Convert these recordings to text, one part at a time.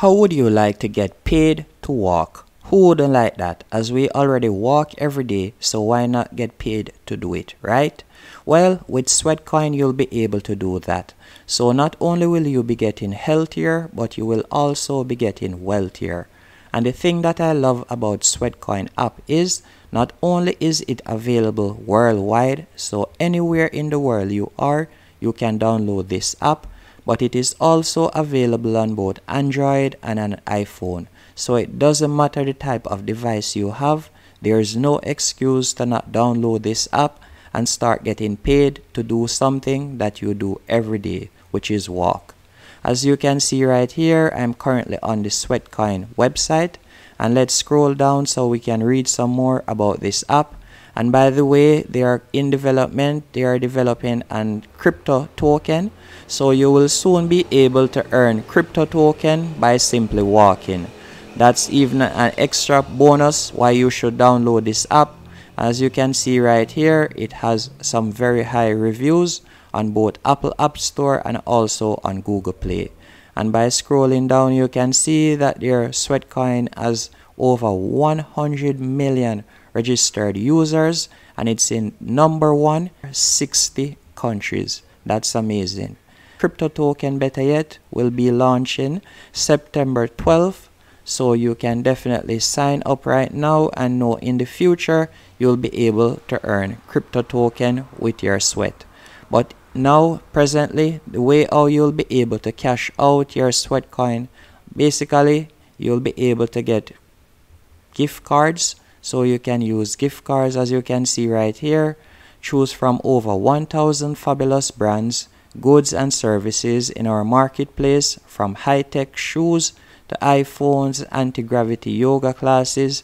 How would you like to get paid to walk? Who wouldn't like that? As we already walk every day, so why not get paid to do it, right? Well, with SWEATCOIN, you'll be able to do that. So not only will you be getting healthier, but you will also be getting wealthier. And the thing that I love about SWEATCOIN app is not only is it available worldwide, so anywhere in the world you are, you can download this app, but it is also available on both Android and an iPhone. So it doesn't matter the type of device you have, there is no excuse to not download this app and start getting paid to do something that you do every day, which is walk. As you can see right here, I'm currently on the SWEATCOIN website, and let's scroll down so we can read some more about this app. And by the way, they are in development. They are developing an crypto token, so you will soon be able to earn crypto token by simply walking. That's even an extra bonus why you should download this app. As you can see right here, it has some very high reviews on both Apple App Store and also on Google Play. And by scrolling down, you can see that their SWEATCOIN has over 100 million registered users, and it's in number 160 countries. That's amazing. Crypto token, better yet, will be launching September 12th, so you can definitely sign up right now and know in the future you'll be able to earn crypto token with your sweat. But now presently, the way how you'll be able to cash out your SWEATCOIN, basically you'll be able to get gift cards. So you can use gift cards, as you can see right here. Choose from over 1,000 fabulous brands, goods and services in our marketplace, from high-tech shoes to iPhones, anti-gravity yoga classes,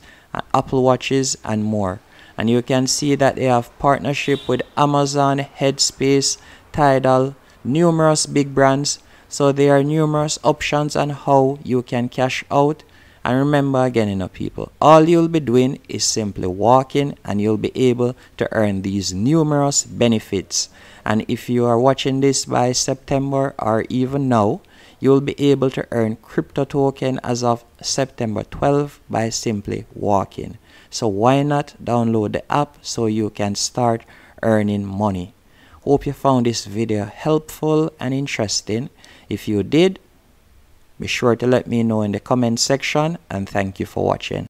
Apple Watches and more. And you can see that they have partnership with Amazon, Headspace, Tidal, numerous big brands. So there are numerous options on how you can cash out. And remember again, people, all you'll be doing is simply walking, and you'll be able to earn these numerous benefits. And if you are watching this by September or even now, you'll be able to earn crypto token as of September 12th by simply walking. So why not download the app so you can start earning money? Hope you found this video helpful and interesting. If you did, be sure to let me know in the comment section, and thank you for watching.